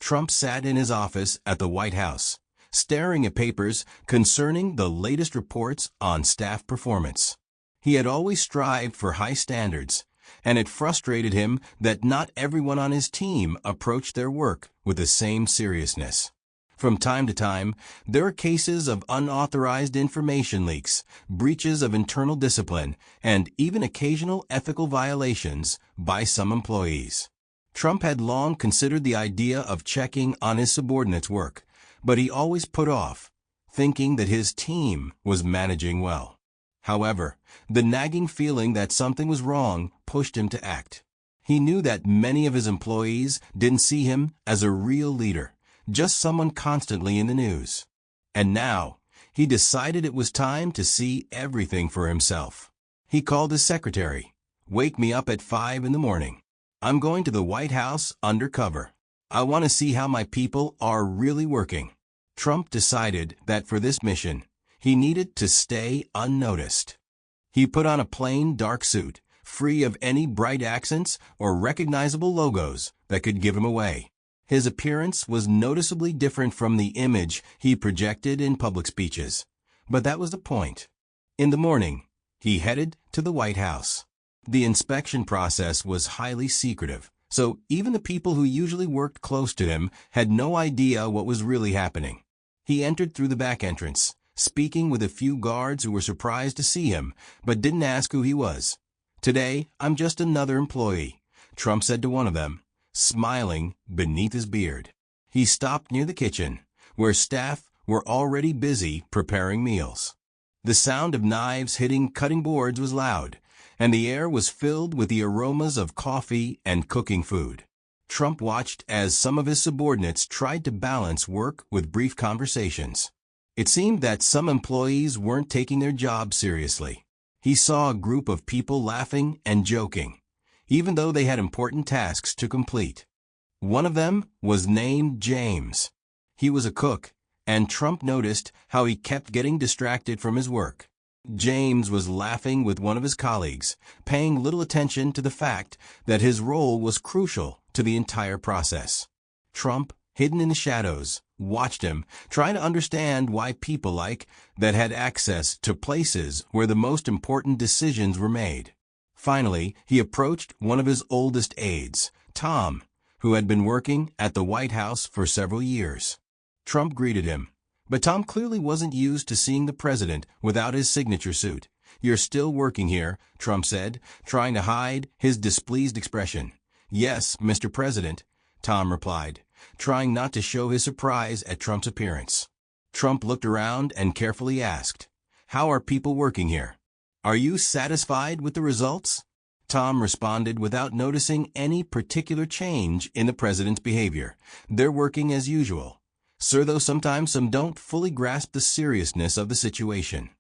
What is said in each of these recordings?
Trump sat in his office at the White House, staring at papers concerning the latest reports on staff performance. He had always strived for high standards, and it frustrated him that not everyone on his team approached their work with the same seriousness. From time to time, there are cases of unauthorized information leaks, breaches of internal discipline, and even occasional ethical violations by some employees. Trump had long considered the idea of checking on his subordinates' work, but he always put off, thinking that his team was managing well. However, the nagging feeling that something was wrong pushed him to act. He knew that many of his employees didn't see him as a real leader, just someone constantly in the news. And now, he decided it was time to see everything for himself. He called his secretary. "Wake me up at 5 in the morning. I'm going to the White House undercover. I want to see how my people are really working." Trump decided that for this mission, he needed to stay unnoticed. He put on a plain dark suit, free of any bright accents or recognizable logos that could give him away. His appearance was noticeably different from the image he projected in public speeches. But that was the point. In the morning, he headed to the White House. The inspection process was highly secretive, so even the people who usually worked close to him had no idea what was really happening. He entered through the back entrance, speaking with a few guards who were surprised to see him, but didn't ask who he was. "Today, I'm just another employee," Trump said to one of them, smiling beneath his beard. He stopped near the kitchen, where staff were already busy preparing meals. The sound of knives hitting cutting boards was loud, and the air was filled with the aromas of coffee and cooking food. Trump watched as some of his subordinates tried to balance work with brief conversations. It seemed that some employees weren't taking their job seriously. He saw a group of people laughing and joking, even though they had important tasks to complete. One of them was named James. He was a cook, and Trump noticed how he kept getting distracted from his work. James was laughing with one of his colleagues, paying little attention to the fact that his role was crucial to the entire process. Trump, hidden in the shadows, watched him, trying to understand why people like that had access to places where the most important decisions were made. Finally, he approached one of his oldest aides, Tom, who had been working at the White House for several years. Trump greeted him, but Tom clearly wasn't used to seeing the president without his signature suit. "You're still working here," Trump said, trying to hide his displeased expression. "Yes, Mr. President," Tom replied, trying not to show his surprise at Trump's appearance. Trump looked around and carefully asked, "How are people working here? Are you satisfied with the results?" Tom responded without noticing any particular change in the president's behavior. "They're working as usual, sir, though sometimes some don't fully grasp the seriousness of the situation.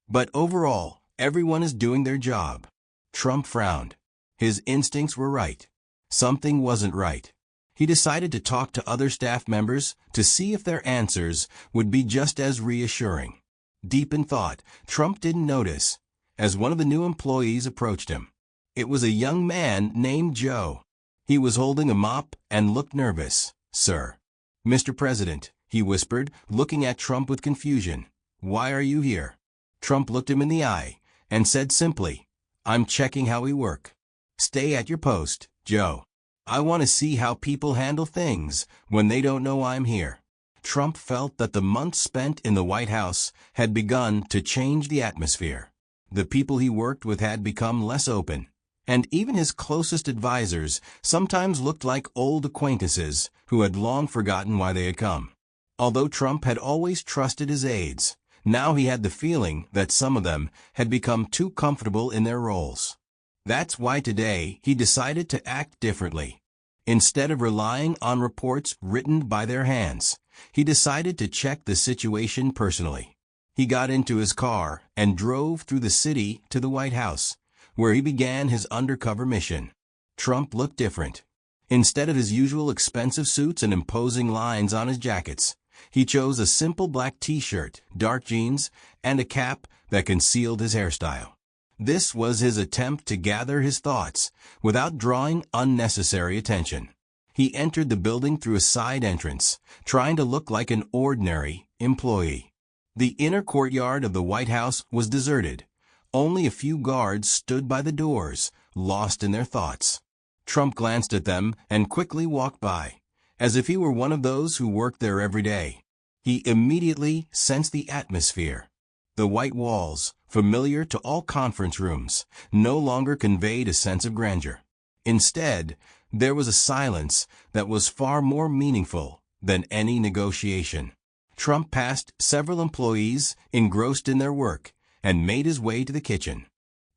But overall, everyone is doing their job." Trump frowned. His instincts were right. Something wasn't right. He decided to talk to other staff members to see if their answers would be just as reassuring. Deep in thought, Trump didn't notice as one of the new employees approached him. It was a young man named Joe. He was holding a mop and looked nervous. "Sir." "Mr. President," he whispered, looking at Trump with confusion. "Why are you here?" Trump looked him in the eye and said simply, "I'm checking how we work." "Stay at your post, Joe. I want to see how people handle things when they don't know I'm here." Trump felt that the months spent in the White House had begun to change the atmosphere. The people he worked with had become less open, and even his closest advisors sometimes looked like old acquaintances who had long forgotten why they had come. Although Trump had always trusted his aides, now he had the feeling that some of them had become too comfortable in their roles. That's why today he decided to act differently. Instead of relying on reports written by their hands, he decided to check the situation personally. He got into his car and drove through the city to the White House, where he began his undercover mission. Trump looked different. Instead of his usual expensive suits and imposing lines on his jackets, he chose a simple black t-shirt, dark jeans, and a cap that concealed his hairstyle. This was his attempt to gather his thoughts without drawing unnecessary attention. He entered the building through a side entrance, trying to look like an ordinary employee. The inner courtyard of the White House was deserted. Only a few guards stood by the doors, lost in their thoughts. Trump glanced at them and quickly walked by, as if he were one of those who worked there every day. He immediately sensed the atmosphere. The white walls, familiar to all conference rooms, no longer conveyed a sense of grandeur. Instead, there was a silence that was far more meaningful than any negotiation. Trump passed several employees engrossed in their work and made his way to the kitchen.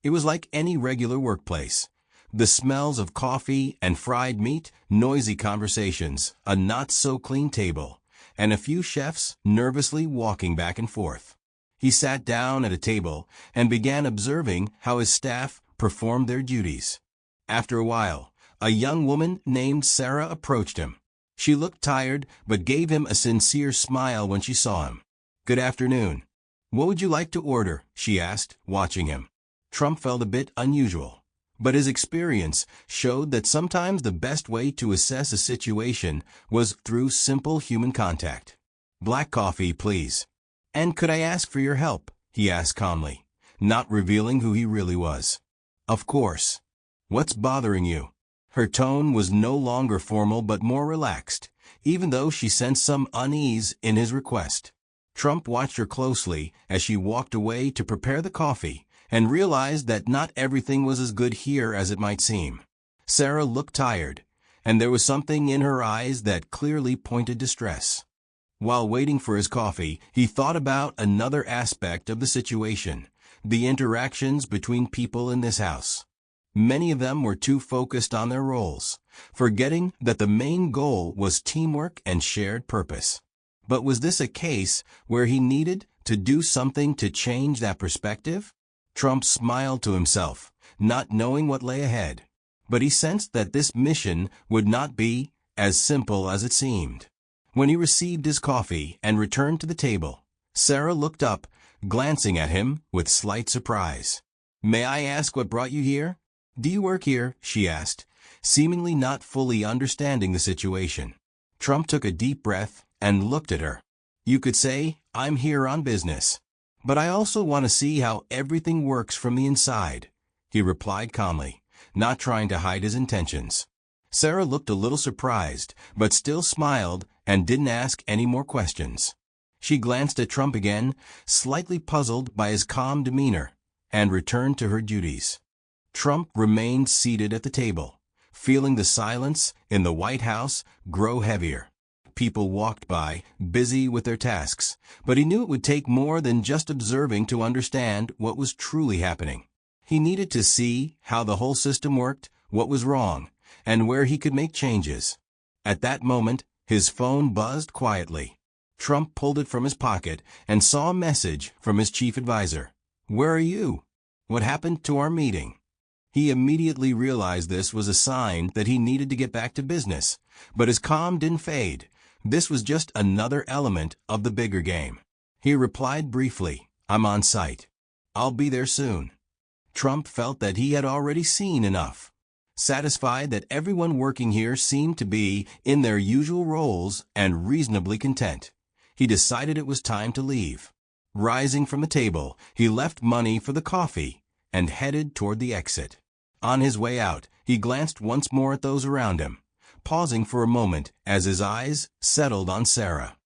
It was like any regular workplace. The smells of coffee and fried meat, noisy conversations, a not-so-clean table, and a few chefs nervously walking back and forth. He sat down at a table and began observing how his staff performed their duties. After a while, a young woman named Sarah approached him. She looked tired but gave him a sincere smile when she saw him. "Good afternoon. What would you like to order?" she asked, watching him. Trump felt a bit unusual, but his experience showed that sometimes the best way to assess a situation was through simple human contact. "Black coffee, please." "And could I ask for your help?" he asked calmly, not revealing who he really was. "Of course. What's bothering you?" Her tone was no longer formal but more relaxed, even though she sensed some unease in his request. Trump watched her closely as she walked away to prepare the coffee and realized that not everything was as good here as it might seem. Sarah looked tired, and there was something in her eyes that clearly pointed to stress. While waiting for his coffee, he thought about another aspect of the situation, the interactions between people in this house. Many of them were too focused on their roles, forgetting that the main goal was teamwork and shared purpose. But was this a case where he needed to do something to change that perspective? Trump smiled to himself, not knowing what lay ahead. But he sensed that this mission would not be as simple as it seemed. When he received his coffee and returned to the table, Sarah looked up, glancing at him with slight surprise. "May I ask what brought you here?" "Do you work here?" she asked, seemingly not fully understanding the situation. Trump took a deep breath and looked at her. "You could say, I'm here on business. But I also want to see how everything works from the inside," he replied calmly, not trying to hide his intentions. Sarah looked a little surprised, but still smiled and didn't ask any more questions. She glanced at Trump again, slightly puzzled by his calm demeanor, and returned to her duties. Trump remained seated at the table, feeling the silence in the White House grow heavier. People walked by, busy with their tasks, but he knew it would take more than just observing to understand what was truly happening. He needed to see how the whole system worked, what was wrong, and where he could make changes. At that moment, his phone buzzed quietly. Trump pulled it from his pocket and saw a message from his chief advisor. "Where are you? What happened to our meeting?" He immediately realized this was a sign that he needed to get back to business, but his calm didn't fade. This was just another element of the bigger game. He replied briefly, "I'm on site. I'll be there soon." Trump felt that he had already seen enough. Satisfied that everyone working here seemed to be in their usual roles and reasonably content, he decided it was time to leave. Rising from the table, he left money for the coffee and headed toward the exit. On his way out, he glanced once more at those around him, pausing for a moment as his eyes settled on Sarah.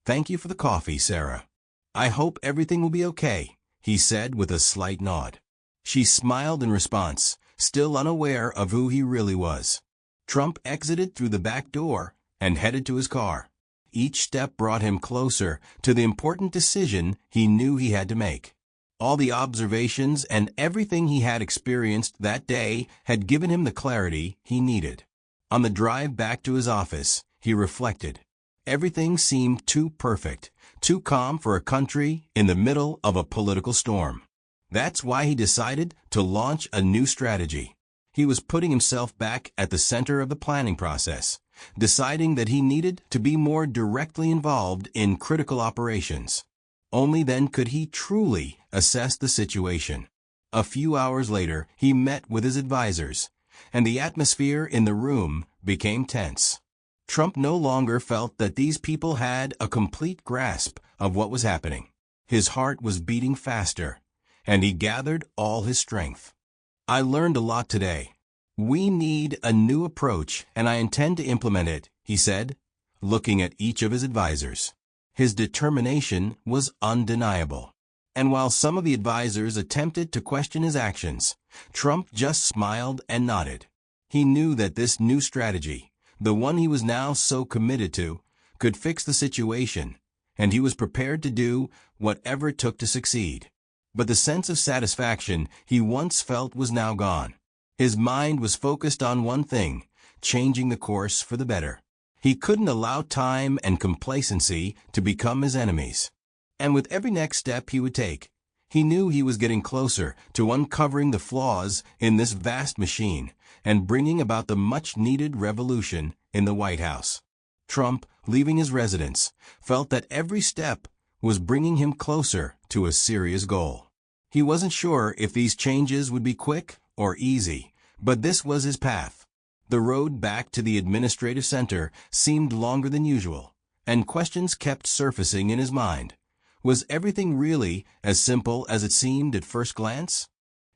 "Thank you for the coffee, Sarah. I hope everything will be okay," he said with a slight nod. She smiled in response, still unaware of who he really was. Trump exited through the back door and headed to his car. Each step brought him closer to the important decision he knew he had to make. All the observations and everything he had experienced that day had given him the clarity he needed. On the drive back to his office, he reflected. Everything seemed too perfect, too calm for a country in the middle of a political storm. That's why he decided to launch a new strategy. He was putting himself back at the center of the planning process, deciding that he needed to be more directly involved in critical operations. Only then could he truly assess the situation. A few hours later, he met with his advisors, and the atmosphere in the room became tense. Trump no longer felt that these people had a complete grasp of what was happening. His heart was beating faster, and he gathered all his strength. "I learned a lot today. We need a new approach, and I intend to implement it," he said, looking at each of his advisors. His determination was undeniable. And while some of the advisors attempted to question his actions, Trump just smiled and nodded. He knew that this new strategy, the one he was now so committed to, could fix the situation, and he was prepared to do whatever it took to succeed. But the sense of satisfaction he once felt was now gone. His mind was focused on one thing, changing the course for the better. He couldn't allow time and complacency to become his enemies. And with every next step he would take, he knew he was getting closer to uncovering the flaws in this vast machine and bringing about the much-needed revolution in the White House. Trump, leaving his residence, felt that every step was bringing him closer to a serious goal. He wasn't sure if these changes would be quick or easy, but this was his path. The road back to the administrative center seemed longer than usual, and questions kept surfacing in his mind. Was everything really as simple as it seemed at first glance?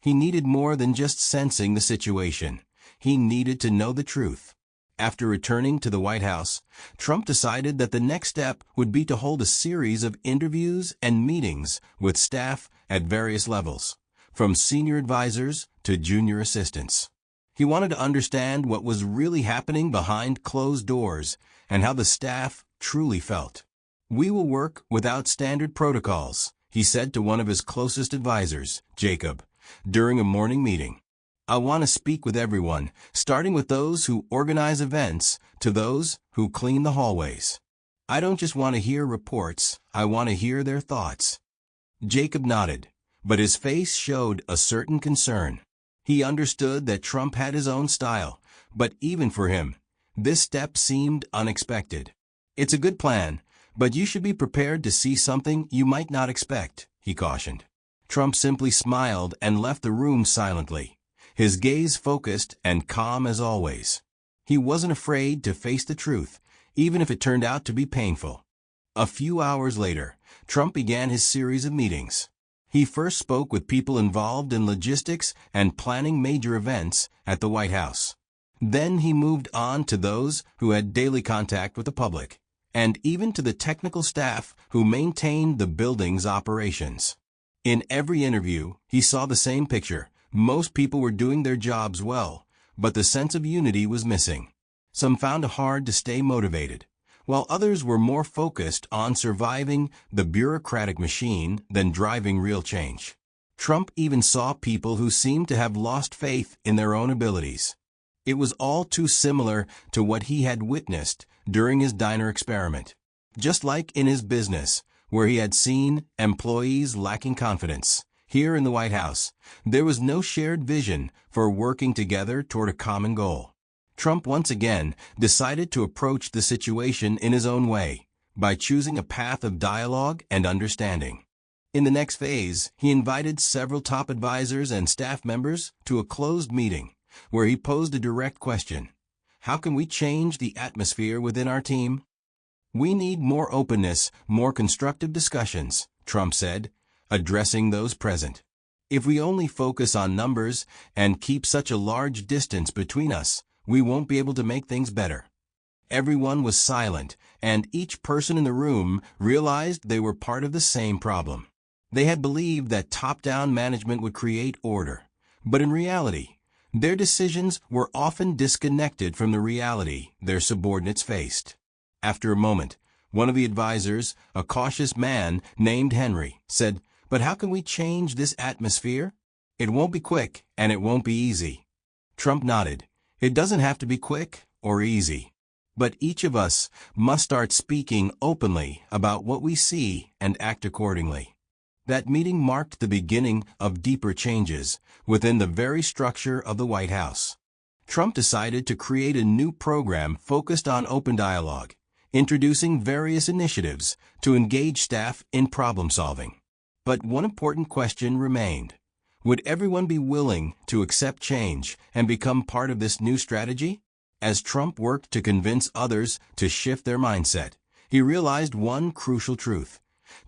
He needed more than just sensing the situation. He needed to know the truth. After returning to the White House, Trump decided that the next step would be to hold a series of interviews and meetings with staff at various levels, from senior advisors to junior assistants. He wanted to understand what was really happening behind closed doors and how the staff truly felt. "We will work without standard protocols," he said to one of his closest advisors, Jacob, during a morning meeting. "I want to speak with everyone, starting with those who organize events to those who clean the hallways. I don't just want to hear reports, I want to hear their thoughts." Jacob nodded, but his face showed a certain concern. He understood that Trump had his own style, but even for him, this step seemed unexpected. "It's a good plan, but you should be prepared to see something you might not expect," he cautioned. Trump simply smiled and left the room silently, his gaze focused and calm as always. He wasn't afraid to face the truth, even if it turned out to be painful. A few hours later, Trump began his series of meetings. He first spoke with people involved in logistics and planning major events at the White House. Then he moved on to those who had daily contact with the public, and even to the technical staff who maintained the building's operations. In every interview, he saw the same picture. Most people were doing their jobs well, but the sense of unity was missing. Some found it hard to stay motivated, while others were more focused on surviving the bureaucratic machine than driving real change. Trump even saw people who seemed to have lost faith in their own abilities. It was all too similar to what he had witnessed during his diner experiment. Just like in his business, where he had seen employees lacking confidence, here in the White House, there was no shared vision for working together toward a common goal. Trump once again decided to approach the situation in his own way, by choosing a path of dialogue and understanding. In the next phase, he invited several top advisors and staff members to a closed meeting, where he posed a direct question. How can we change the atmosphere within our team? "We need more openness, more constructive discussions," Trump said, addressing those present. "If we only focus on numbers and keep such a large distance between us, we won't be able to make things better." Everyone was silent, and each person in the room realized they were part of the same problem. They had believed that top-down management would create order, but in reality, their decisions were often disconnected from the reality their subordinates faced. After a moment, one of the advisors, a cautious man named Henry, said, "But how can we change this atmosphere? It won't be quick, and it won't be easy." Trump nodded. "It doesn't have to be quick or easy. But each of us must start speaking openly about what we see and act accordingly." That meeting marked the beginning of deeper changes within the very structure of the White House. Trump decided to create a new program focused on open dialogue, introducing various initiatives to engage staff in problem solving. But one important question remained. Would everyone be willing to accept change and become part of this new strategy? As Trump worked to convince others to shift their mindset, he realized one crucial truth.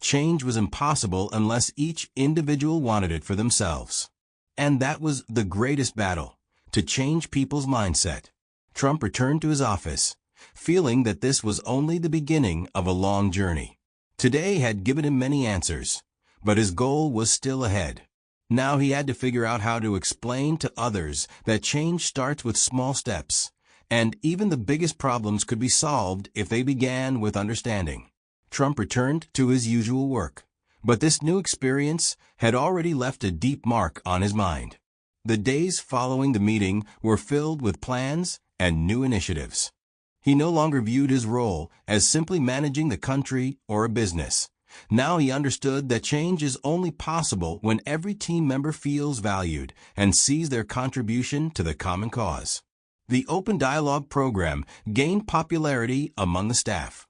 Change was impossible unless each individual wanted it for themselves. And that was the greatest battle, to change people's mindset. Trump returned to his office, feeling that this was only the beginning of a long journey. Today had given him many answers, but his goal was still ahead. Now he had to figure out how to explain to others that change starts with small steps, and even the biggest problems could be solved if they began with understanding. Trump returned to his usual work, but this new experience had already left a deep mark on his mind. The days following the meeting were filled with plans and new initiatives. He no longer viewed his role as simply managing the country or a business. Now he understood that change is only possible when every team member feels valued and sees their contribution to the common cause. The Open Dialogue program gained popularity among the staff.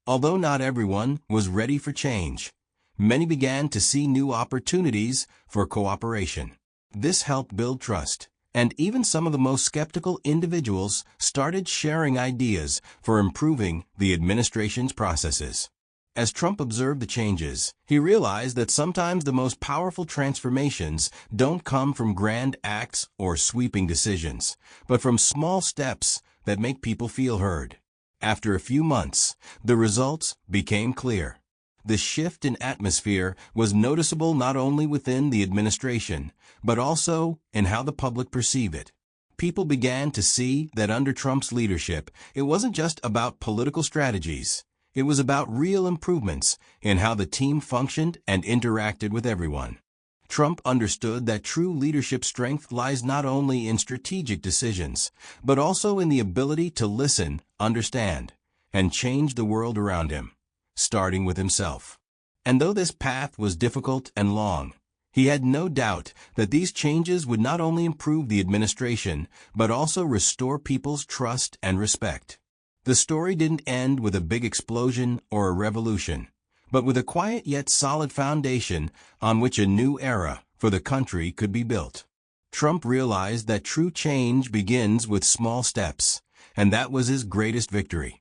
Although not everyone was ready for change, many began to see new opportunities for cooperation. This helped build trust, and even some of the most skeptical individuals started sharing ideas for improving the administration's processes. As Trump observed the changes, he realized that sometimes the most powerful transformations don't come from grand acts or sweeping decisions, but from small steps that make people feel heard. After a few months, the results became clear. The shift in atmosphere was noticeable not only within the administration, but also in how the public perceived it. People began to see that under Trump's leadership, it wasn't just about political strategies. It was about real improvements in how the team functioned and interacted with everyone. Trump understood that true leadership strength lies not only in strategic decisions, but also in the ability to listen, understand, and change the world around him, starting with himself. And though this path was difficult and long, he had no doubt that these changes would not only improve the administration, but also restore people's trust and respect. The story didn't end with a big explosion or a revolution, but with a quiet yet solid foundation on which a new era for the country could be built. Trump realized that true change begins with small steps, and that was his greatest victory.